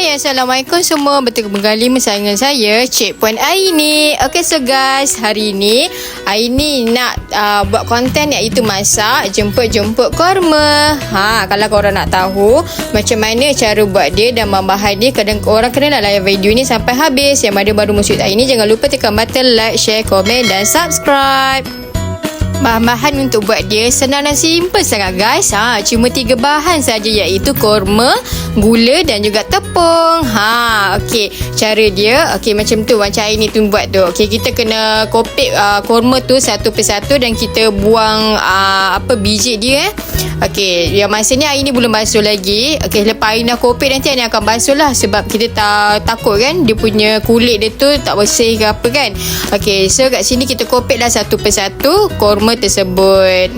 Hai, Assalamualaikum semua. Bertemu kembali bersama dengan saya, Cik Puan Aini. Okay, so guys, hari ni Aini nak buat konten iaitu masak jemput-jemput korma. Kalau korang nak tahu macam mana cara buat dia dan bahan dia, kadang orang kena layan video ni sampai habis. Yang mana baru masuk Aini, jangan lupa tekan button like, share, komen dan subscribe. Bahan-bahan untuk buat dia senang dan simple sangat guys. Cuma 3 bahan saja, iaitu korma, gula dan juga tepung. Okey, cara dia macam tu, macam ini tu buat tu. Okey, kita kena kopek korma tu satu persatu dan kita buang biji dia. Okey, yang masa ni air ni belum basuh lagi. Okey, lepas air dah kopek nanti air akan basuh lah, sebab kita takut kan dia punya kulit dia tu tak bersih ke apa kan. Okey, so kat sini kita kopek dah satu persatu korma tersebut.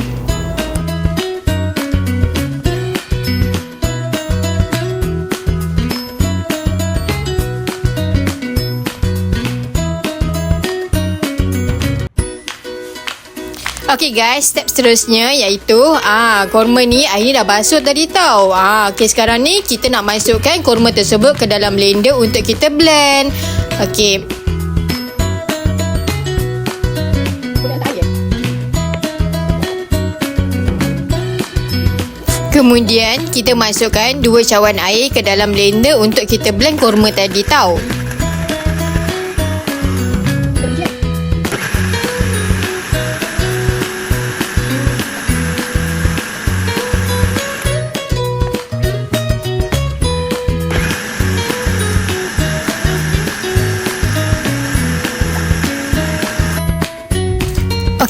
Okey guys, step seterusnya iaitu korma ni air dah basuh tadi tau. Okey, sekarang ni kita nak masukkan korma tersebut ke dalam blender untuk kita blend. Okey. Kemudian kita masukkan 2 cawan air ke dalam blender untuk kita blend korma tadi tau.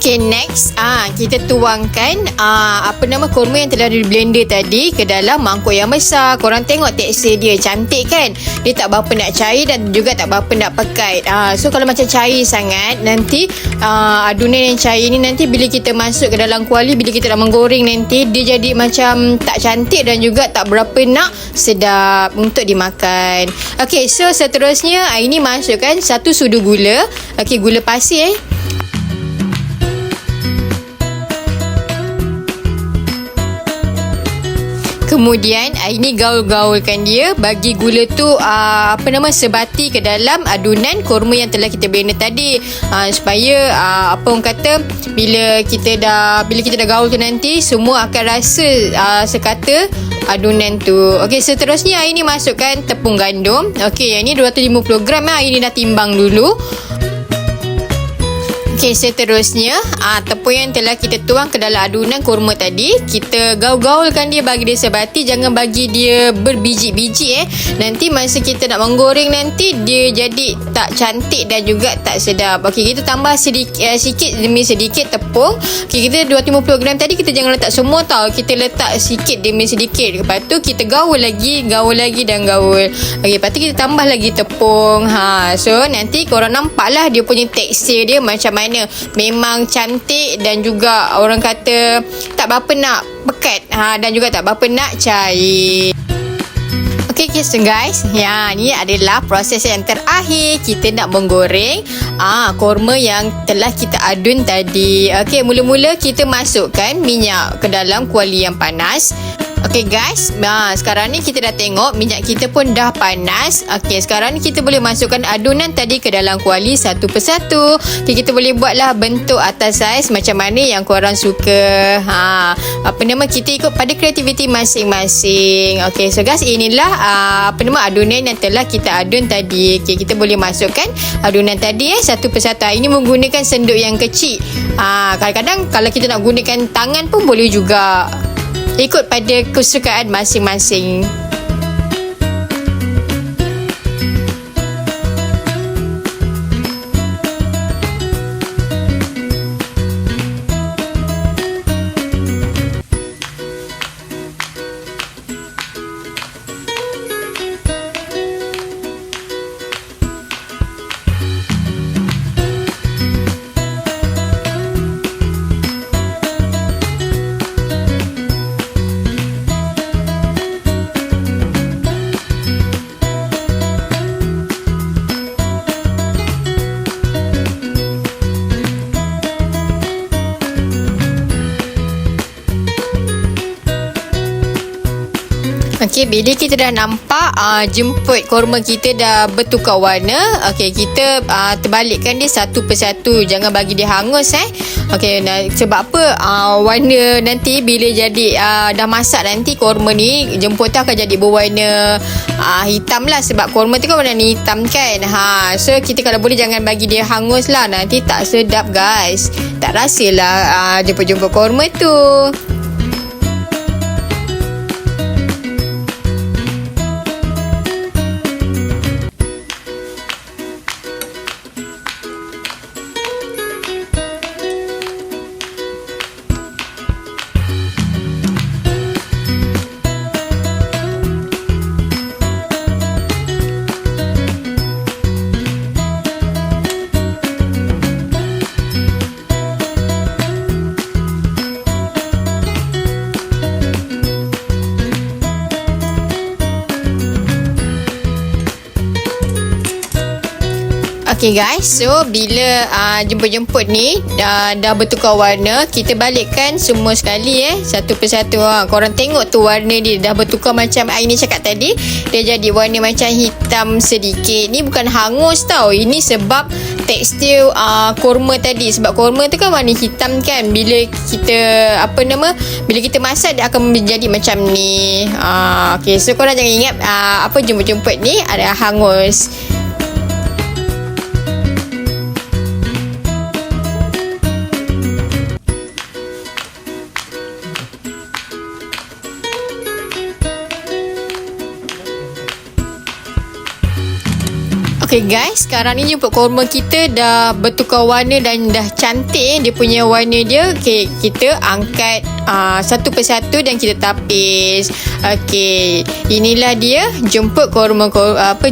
Okay, next kita tuangkan korma yang telah di blender tadi ke dalam mangkuk yang besar. Korang tengok tekstur dia cantik kan? Dia tak berapa nak cair dan juga tak berapa nak pekat. So kalau macam cair sangat, nanti adunan yang cair ni nanti bila kita masuk ke dalam kuali, bila kita nak menggoreng nanti, dia jadi macam tak cantik dan juga tak berapa nak sedap untuk dimakan. Okay, so seterusnya ini masukkan 1 sudu gula. Okay, gula pasir Kemudian ini gaul-gaulkan dia, bagi gula tu sebati ke dalam adunan korma yang telah kita blender tadi, supaya bila kita dah gaul tu nanti semua akan rasa sekata adunan tu. Okey, seterusnya ini masukkan tepung gandum. Okey, yang ni 250 gram ini dah timbang dulu. Okey, seterusnya tepung yang telah kita tuang ke dalam adunan korma tadi, kita gaul-gaulkan dia bagi dia sebati, jangan bagi dia berbiji-biji nanti masa kita nak menggoreng nanti dia jadi tak cantik dan juga tak sedap. Okey, kita tambah sikit demi sedikit tepung. Okey, kita 250 gram tadi kita jangan letak semua tau, kita letak sikit demi sedikit. Lepas tu kita gaul lagi dan gaul. Okey, lepas tu kita tambah lagi tepung. So nanti korang nampaklah dia punya tekstur dia macam mana. Memang cantik dan juga orang kata tak berapa nak pekat dan juga tak berapa nak cair. Okey guys, ni adalah proses yang terakhir. Kita nak menggoreng korma yang telah kita adun tadi. Okey, mula-mula kita masukkan minyak ke dalam kuali yang panas. Okey guys, sekarang ni kita dah tengok minyak kita pun dah panas. Okey, sekarang ni kita boleh masukkan adunan tadi ke dalam kuali satu persatu. Okay, kita boleh buatlah bentuk atas saiz macam mana yang korang suka. Kita ikut pada kreativiti masing-masing. Okey, so guys, inilah adunan yang telah kita adun tadi. Okey, kita boleh masukkan adunan tadi satu persatu. Ini menggunakan senduk yang kecil. Kadang-kadang kalau kita nak gunakan tangan pun boleh juga. Ikut pada kesukaan masing-masing. Okey, bila kita dah nampak jemput korma kita dah bertukar warna, okey, kita terbalikkan dia satu persatu. Jangan bagi dia hangus Okey, sebab apa? Warna nanti bila jadi dah masak nanti korma ni jemputan akan jadi berwarna hitam lah, sebab korma tu kan warna hitam kan. So kita kalau boleh jangan bagi dia hangus lah, nanti tak sedap guys. Tak rasalah jemput-jemput korma tu. Okay guys, so bila jemput-jemput ni dah bertukar warna, kita balikkan semua sekali satu persatu. Korang tengok tu warna dia dah bertukar macam Aini cakap tadi. Dia jadi warna macam hitam sedikit. Ni bukan hangus tau. Ini sebab tekstur korma tadi. Sebab korma tu kan warna hitam kan. Bila kita bila kita masak dia akan menjadi macam ni. Okay, so korang jangan ingat jemput-jemput ni ada hangus. Okay guys, sekarang ni jemput korma kita dah bertukar warna dan dah cantik dia punya warna dia. Okay, kita angkat satu persatu dan kita tapis. Okay, inilah dia jemput korma.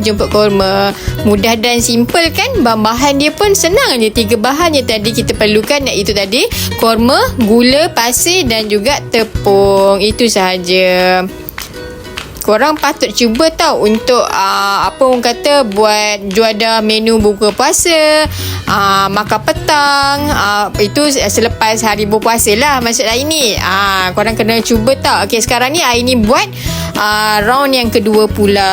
Jemput korma mudah dan simple kan. Bahan dia pun senang je. 3 bahan yang tadi kita perlukan, iaitu tadi korma, gula, pasir dan juga tepung. Itu sahaja. Korang patut cuba tau untuk orang kata buat juada menu buka puasa, makan petang, itu selepas hari berpuasa lah maksud Aini. Korang kena cuba tau. Okay, sekarang ni Aini buat round yang kedua pula.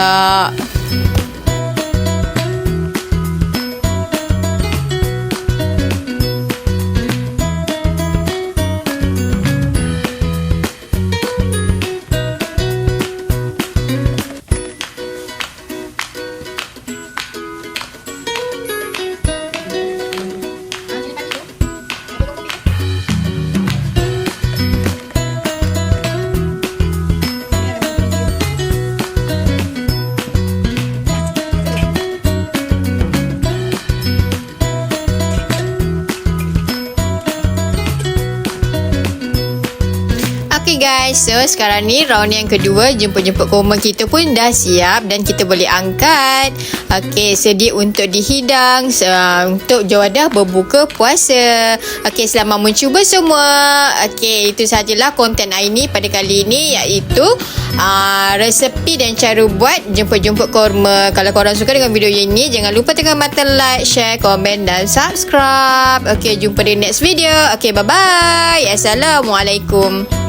Okay guys, so sekarang ni round yang kedua jemput-jemput korma kita pun dah siap dan kita boleh angkat. Okay, sedia untuk dihidang untuk juadah berbuka puasa. Okay, selamat mencuba semua. Okay, itu sahajalah konten Aini pada kali ini, iaitu resepi dan cara buat jemput-jemput korma. Kalau korang suka dengan video ini, jangan lupa tekan button like, share, komen dan subscribe. Okay, jumpa di next video. Okay, bye-bye. Assalamualaikum.